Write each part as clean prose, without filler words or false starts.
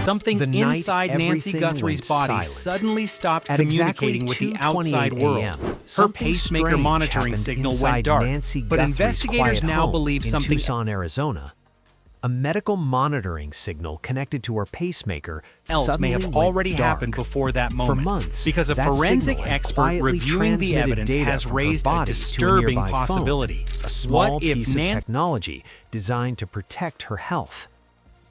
Something The night inside Nancy everything Guthrie's went body silent. suddenly stopped At exactly communicating with the outside 2:28 world. a.m., Her something pacemaker strange monitoring happened signal inside went dark, Nancy but Guthrie's investigators quiet now home believe in something Tucson, Arizona. A medical monitoring signal connected to her pacemaker else may have suddenly already went dark. happened before that moment. For months, because a that forensic signal had expert quietly reviewing the transmitted evidence data has from her raised a body to disturbing nearby phone, possibility. a small What if piece of technology designed to protect her health.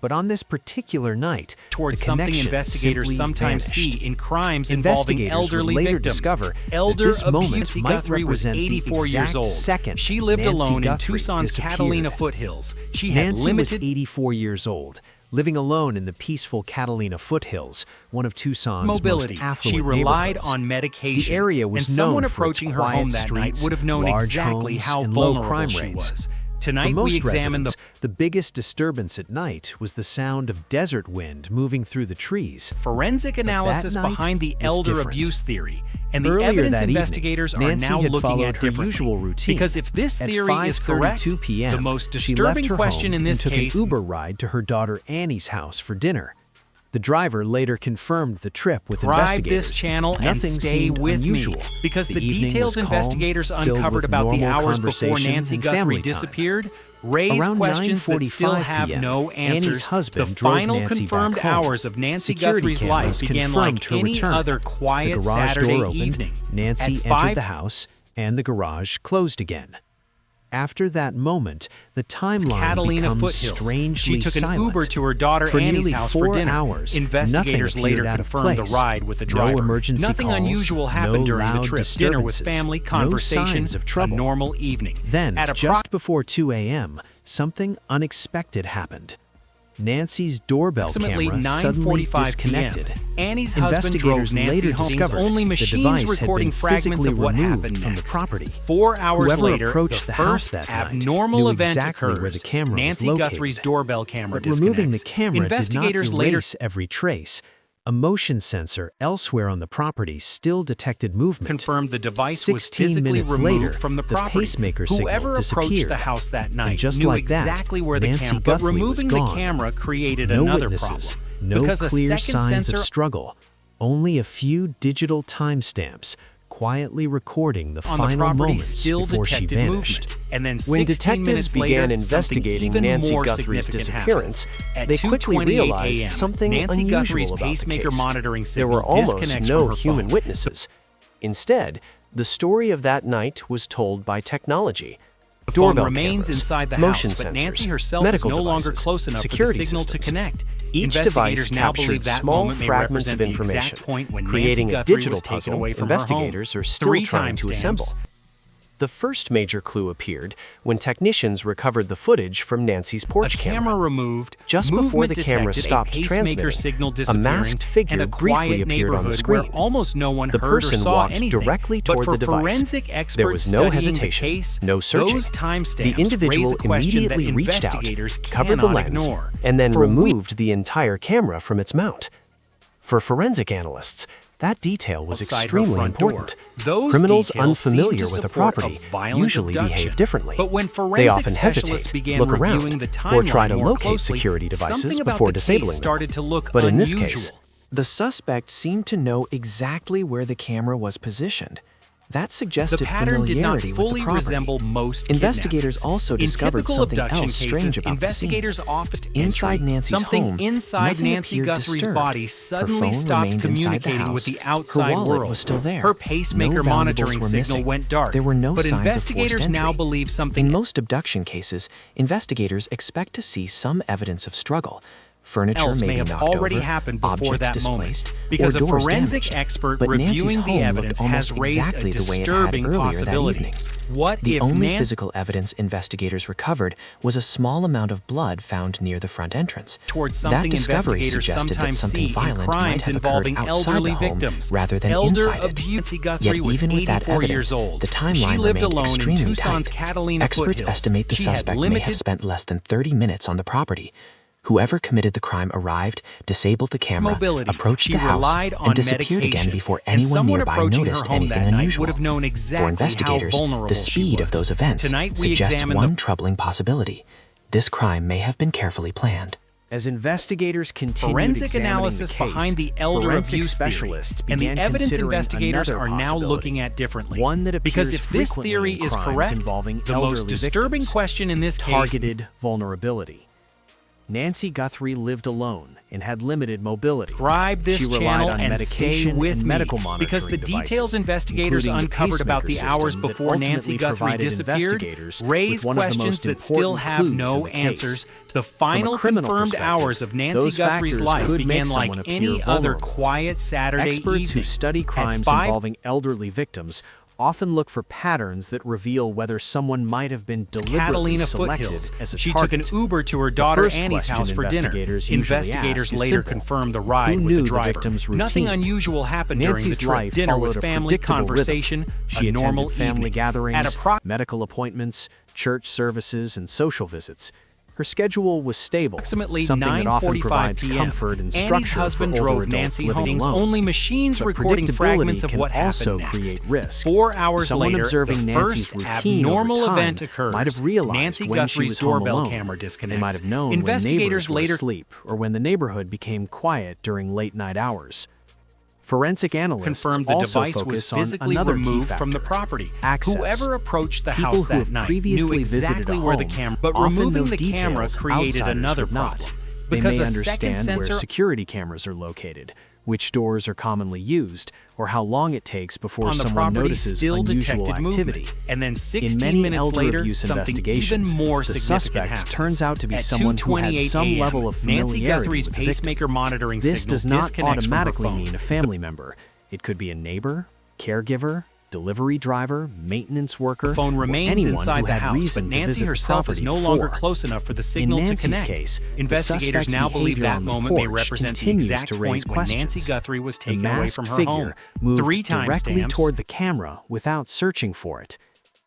But on this particular night, towards the something connection investigators simply sometimes vanished. see in crimes involving Investigators elderly would later victims. discover Elder that this moment Nancy might Guthrie was represent the 84 years exact old. second She lived Nancy alone in Guthrie Tucson's disappeared. Catalina foothills. She had Nancy limited was 84 years old, living alone in the peaceful Catalina foothills, one of Tucson's mobility. most affluent She relied neighborhoods. on medication. The area was and known someone for its approaching her quiet home that night streets, would have known large exactly homes, how and low vulnerable crime she rates. was. For Tonight most we examine the biggest disturbance at night was the sound of desert wind moving through the trees. forensic analysis night behind the was elder different. abuse theory, and the Earlier evidence that evening, investigators are Nancy now had looking followed at her differently. usual routine. Because if this At theory is correct, 5:32 p.m., the most she left disturbing her question home in this and took case an Uber ride to her daughter Annie's house for dinner. The driver later confirmed the trip with subscribe investigators. this channel and Nothing stay seemed with unusual. me, because the evening details was calm, investigators filled uncovered with about the normal hours before conversation Nancy and Guthrie family time. disappeared raise Around questions that still 9:45 have p.m., no Annie's answers. husband The drove final Nancy confirmed back home. hours of Nancy Security Guthrie's life cameras began confirmed like her any return. other quiet The garage Saturday door opened, evening. Nancy At entered the house, and the garage closed again. After that moment, the timeline Catalina becomes foothills. strangely She took an silent. Uber to her daughter For Annie's nearly house 4 for dinner. hours, Investigators nothing later appeared out of confirmed the place. ride with the No driver. emergency Nothing calls, unusual happened no during the loud trip. Dinner with disturbances, family, no conversation, signs of a trouble. normal evening. Then, At just before 2 a.m., something unexpected happened. Nancy's doorbell approximately camera suddenly 9:45 disconnected. p.m. Annie's husband drove Investigators Nancy later home. discovered Only the machines device recording had been fragments physically of what removed happened from next. the property. 4 hours Whoever later, approached the the house first that night abnormal knew event exactly occurs. where the camera was Nancy located. Guthrie's doorbell camera But removing the disconnects. camera Investigators did not later erase every trace. A motion sensor elsewhere on the property still detected movement. confirmed the device was 16 physically minutes removed later, from the the property. pacemaker signal Whoever approached disappeared. the house that night And just knew like that, exactly where the Nancy camera, but Guthrie was removing the gone. camera created No another witnesses, problem. no because a clear second signs sensor of struggle, only a few digital timestamps quietly recording the on the final property moments still before she detected vanished. movement. And then When 16 detectives minutes began later, investigating something even Nancy more Guthrie's significant disappearance, happened. At they quickly 2:28 realized a.m., something Nancy unusual Guthrie's about the pacemaker case. monitoring There signal were almost disconnects no from her human phone. witnesses. Instead, the story of that night was told by technology. The phone Doorbell remains cameras, inside the motion house, but sensors, Nancy herself medical is no longer devices, close enough for the security signal systems. to connect. Each Investigators device now believe captured that small moment may fragments represent of the exact information, point when creating Nancy a Guthrie digital was taken puzzle away from her home. investigators are still 3 trying to timestamps. assemble. The first major clue appeared when technicians recovered the footage from Nancy's porch A camera removed, Just before the movement camera detected, stopped a pacemaker transmitting, signal a disappearing, masked figure and a briefly quiet appeared on the neighborhood screen. where almost no one The heard or person saw walked anything. directly But toward for the device. forensic experts There was no studying hesitation, the case, no searching. those timestamps The individual raise a question immediately that reached out, investigators covered the cannot lens, ignore. and then For removed the entire camera from its mount. For forensic analysts, that detail was outside her extremely front door. important. Those Criminals details seem unfamiliar to with a support property violent usually abduction. behave differently. But when They forensic often specialists hesitate, began look reviewing around, the or try timeline to more locate closely, security devices something about before the case disabling them. started to look But in this unusual. case, The suspect seemed to know exactly where the camera was positioned. That suggested the pattern did not familiarity with fully the property. resemble most Investigators kidnappings. also In discovered typical something abduction else cases, strange about the scene. investigators often Inside entry. Nancy's Something home, inside nothing Nancy appeared Guthrie's disturbed. body Her suddenly phone stopped remained inside the communicating with house. the outside Her wallet world. was still there. Her pacemaker No valuables monitoring were signal missing. went dark. There were no but signs of investigators forced now entry. believe something In most abduction cases, investigators expect to see some evidence of struggle. Furniture else may may be have knocked already over, happened before objects that moment, displaced, because or a doors forensic damaged. expert But reviewing Nancy's the home evidence looked has almost raised exactly a the way it had disturbing earlier that possibility. evening. What The if only Nancy physical evidence investigators recovered was a small amount of blood found near the front entrance. towards That something discovery investigators suggested that sometimes something see in violent might crimes have involving occurred outside elderly the home victims. rather than Elder inside it. abuse. Nancy Yet Guthrie was even with that 84 evidence, years old. the She timeline lived remained alone in extremely Tucson's tight. Catalina Experts foothills. estimate the She had suspect may limited have spent less than 30 minutes on the property. Whoever committed the crime arrived, disabled the camera, mobility. approached She the house, relied on and disappeared medication. again before And anyone someone nearby approaching her noticed home anything that night unusual. would have known exactly For investigators, how vulnerable the she speed of was. those events Tonight we suggests examine one the troubling possibility. This crime may have been carefully planned. As investigators continued Forensic examining analysis the case, behind the elder forensic abuse specialists theory and the began evidence considering investigators another are now possibility, looking at differently. one that because appears if this frequently theory in is crimes correct, involving the most elderly disturbing victims, question in this case targeted vulnerability. Nancy Guthrie lived alone and had limited mobility. Subscribe this she relied channel on and medication stay with and me, medical monitoring because the devices, details investigators including the uncovered about the pacemaker hours system that before Nancy ultimately Guthrie provided disappeared investigators raise with one of the questions most that still important have clues in no the case. answers. The From a final criminal confirmed perspective, hours of Nancy those Guthrie's factors life could make began someone like appear any other vulnerable. quiet Saturday Experts who evening. study At crimes 5 involving elderly victims often look for patterns that reveal whether someone might have been deliberately Catalina selected foothills. as a She target. took an Uber to her The daughter first Annie's question house for dinner. investigators usually Investigators ask is later simple. confirmed the ride Who with knew the the driver. victim's Nothing routine? unusual happened Nancy's during the life trip. Dinner followed with a family, predictable conversation, rhythm. She a normal attended family evening. gatherings, At medical appointments, church services, and social visits. Her schedule was stable, approximately something that often 9:45 provides p.m. comfort and Annie's structure husband for older drove adults Nancy living home. alone. Only machines But recording predictability fragments of can what also happened next. create risk. 4 hours Someone later, observing the Nancy's first routine abnormal over time event occurs. might have realized Nancy when she Guthrie's was home doorbell alone. camera They disconnects. might have known Investigators when neighbors later were asleep or when the neighborhood became quiet during late-night hours. Forensic analysts confirmed the also device was focus on physically another removed key from the factor: property. access. Whoever approached the People house who that have night previously knew exactly visited a where the home camera, but often removing know the camera details created outsiders another would not. problem. They Because may a second understand where sensor security cameras are located, which doors are commonly used, or how long it takes before on the someone property notices still unusual detected activity. movement. And then In 16 many minutes elder later, abuse something investigations, even more the significant suspect happens. turns out to be At someone who had 2:28 some a.m., level of Nancy familiarity Guthrie's with the victim. pacemaker monitoring This signal does not disconnects from her automatically phone. mean a family member. It could be a neighbor, caregiver, delivery driver, maintenance worker, The phone or remains anyone inside who the had house, reason but to Nancy visit the herself is property no longer before. close enough for the signal In to Nancy's connect. case, the Investigators suspect's now believe behavior that on the moment may porch represent the continues exact to raise point when Nancy questions. Guthrie was The taken away from masked her figure home. moved 3 directly timestamps. toward the camera without searching for it.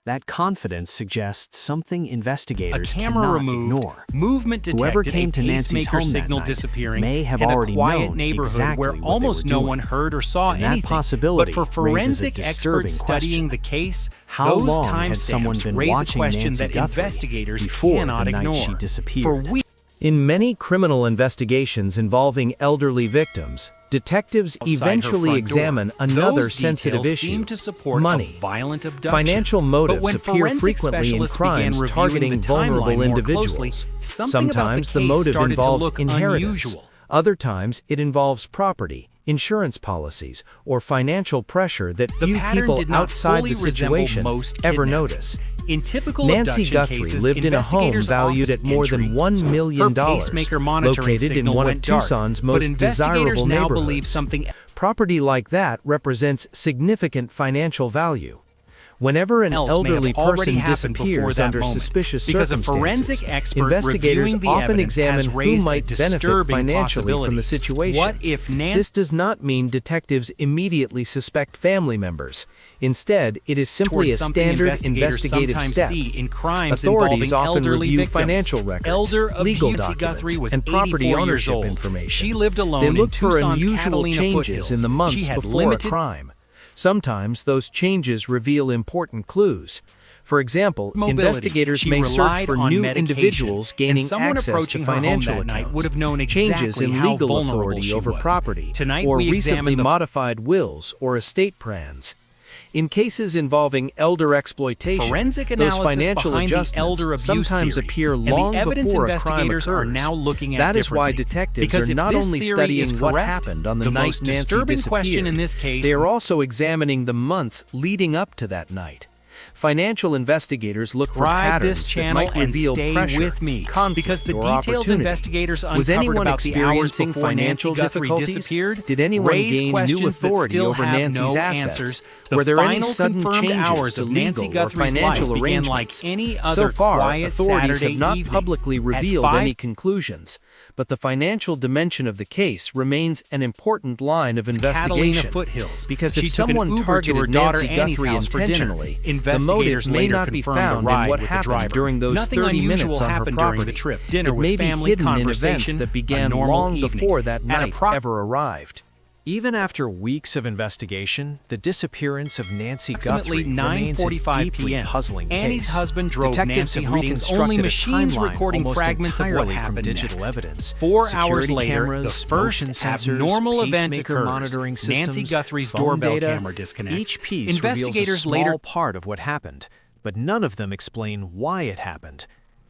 That confidence suggests something A investigators camera cannot removed, ignore. movement detected, Whoever came a to Nancy's pacemaker home that signal night disappearing, may have and already a quiet known neighborhood exactly where what they almost were no doing. one heard or saw And anything. that possibility But for raises a forensic disturbing experts studying question. the case, How those long had someone timestamps been raise a watching question Nancy that Guthrie investigators before cannot the night ignore. she disappeared? For weeks, In many criminal investigations involving elderly victims, detectives outside her eventually front door. examine another Those sensitive details issue: seem to support money. a violent abduction. Financial But motives when appear forensic frequently in specialists began crimes reviewing targeting the timeline vulnerable more individuals. closely, something about Sometimes the the case motive started to involves look inheritance. unusual. Other times it involves property, insurance policies, or financial pressure that The few pattern people did not outside fully the resemble situation most ever kidnappings. notice. In typical Nancy abduction Guthrie cases, lived in a home investigators valued at often more than entry. $1 million, Her pacemaker monitoring located in signal one of went dark, Tucson's but most investigators desirable now believe neighborhoods. something. Property like that represents significant financial value. Whenever an Else may have elderly already person happened before disappears that under moment. suspicious Because a circumstances, forensic expert investigators reviewing the often evidence examine has who raised a might benefit disturbing financially from possibility. the situation. What if Nancy This does not mean detectives immediately suspect family members. Instead, it is simply towards a something standard investigators investigative sometimes step. see in crimes Authorities involving often elderly review victims. financial records, Elder legal abuse. Guthrie documents, was and property 84 years ownership old. information. She lived alone They looked in for Tucson's unusual Catalina changes foothills. in the She months had before limited a crime. Sometimes those changes reveal important clues. For example, mobility. investigators She may search relied for on new medication, individuals and gaining someone access to approaching her home financial that night accounts, would have known changes exactly in how legal vulnerable authority she over was. property, Tonight or we recently examine the modified wills or estate plans. In cases involving elder exploitation, forensic those analysis financial behind the adjustments elder abuse sometimes theory, appear and long the evidence before a crime investigators occurs. are now looking at That is why differently. detectives Because are if not this only theory is studying what correct, happened on the the night most Nancy disturbing disappeared. question in this case, They are also examining the months leading up to that night. Financial investigators look for Subscribe patterns this channel that might and reveal stay pressure, with me, conflict, because the or details opportunity. investigators Was uncovered anyone about the hours experiencing before financial Nancy Guthrie difficulties? disappeared Did anyone raise gain new questions that authority still over have Nancy's no assets? answers. The Were there any final sudden confirmed changes hours to of Nancy legal or Guthrie's financial life began like arrangements? any other So far, quiet authorities Saturday have not evening. publicly At revealed 5 any conclusions, but the financial dimension of the case remains an important line of Catalina investigation. foothills. Because She if took an someone Uber targeted to her daughter Nancy Annie's Guthrie house for dinner. intentionally, the Investigators motive may later not be confirmed the found in ride what with the happened driver. during those Nothing 30 unusual minutes on her happened property. during the trip. Dinner It with may be family, hidden in events conversation, that a began normal long evening. before that At night ever arrived. Even after weeks of investigation, the disappearance of Nancy Approximately Guthrie remains a 9:45 deeply p.m. puzzling Annie's case. husband drove Detectives Nancy have home with reconstructed only a machines timeline recording almost fragments of what entirely from happened digital next. evidence. 4 hours Security later, cameras, the first motion sensors, abnormal event pacemaker occurs. monitoring Nancy systems, Guthrie's phone doorbell data, camera disconnects. Each piece Investigators reveals a small later part of what happened, but none of them explain why it happened.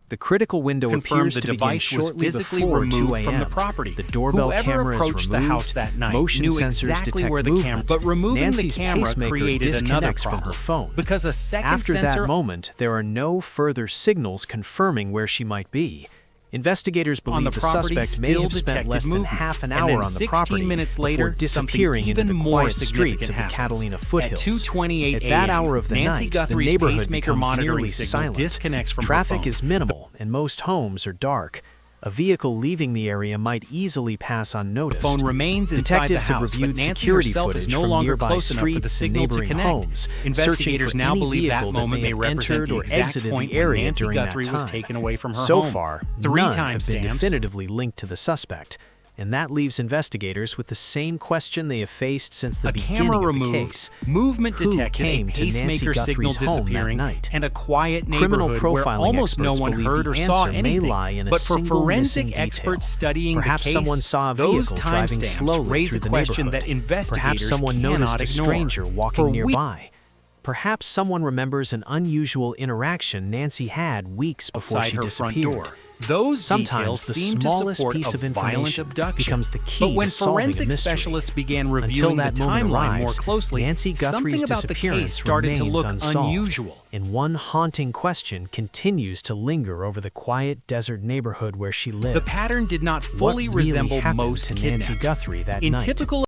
The critical window confirmed appears the to begin device was shortly physically before removed 2 a.m. from the property. The doorbell Whoever camera is approached removed, the house that night motion knew sensors exactly detect where the movement. camera, but removing Nancy's the camera pacemaker created another disconnects problem from her phone. because a second After sensor that moment, there are no further signals confirming where she might be. Investigators on believe the the property suspect may still have spent detected less than movement. half an And hour then on the 16 property minutes before later, disappearing something into the even more quiet streets significant of the happens. Catalina foothills. At 2:28 At that a.m., hour of the Nancy night, Guthrie's the neighborhood pacemaker becomes monitoring nearly signal silent. disconnects from her Traffic phone. is minimal, and most homes are dark. A vehicle leaving the area might easily pass unnoticed. The phone remains inside Detectives the have house, reviewed but Nancy security herself footage is no from longer nearby close enough for the streets and signal to neighboring connect. homes, Investigators searching for now any believe that vehicle moment that may have represent entered the or exact exited point the when area Nancy during Guthrie that was time. taken away from her So home. far, 3 none have been timestamps. definitively linked to the suspect, and that leaves investigators with the same question they have faced since the A beginning camera of the removed, case. movement Who detected, a came to Nancy pacemaker signal Guthrie's home that disappearing, night? and a quiet Criminal neighborhood where profiling almost no experts one believe heard the or saw answer may anything. lie in a But for single forensic missing experts detail. studying Perhaps the case, someone saw a those vehicle driving timestamps slowly raise through a the question neighborhood. that investigators Perhaps someone cannot noticed a ignore. stranger walking For nearby. Perhaps someone remembers an unusual interaction Nancy had weeks before outside she her disappeared. front door. Those Sometimes details the seem to smallest support piece a of violent information abduction. becomes the key But when to solving a forensic mystery. specialists began Until reviewing the that moment timeline more arrives, closely, Nancy Guthrie's something about the case disappearance started to remains look unsolved, unusual. and one haunting question continues to linger over the quiet desert neighborhood where she lived. The pattern did not What fully really resemble happened most to Nancy kidnappings. Guthrie that In night? typical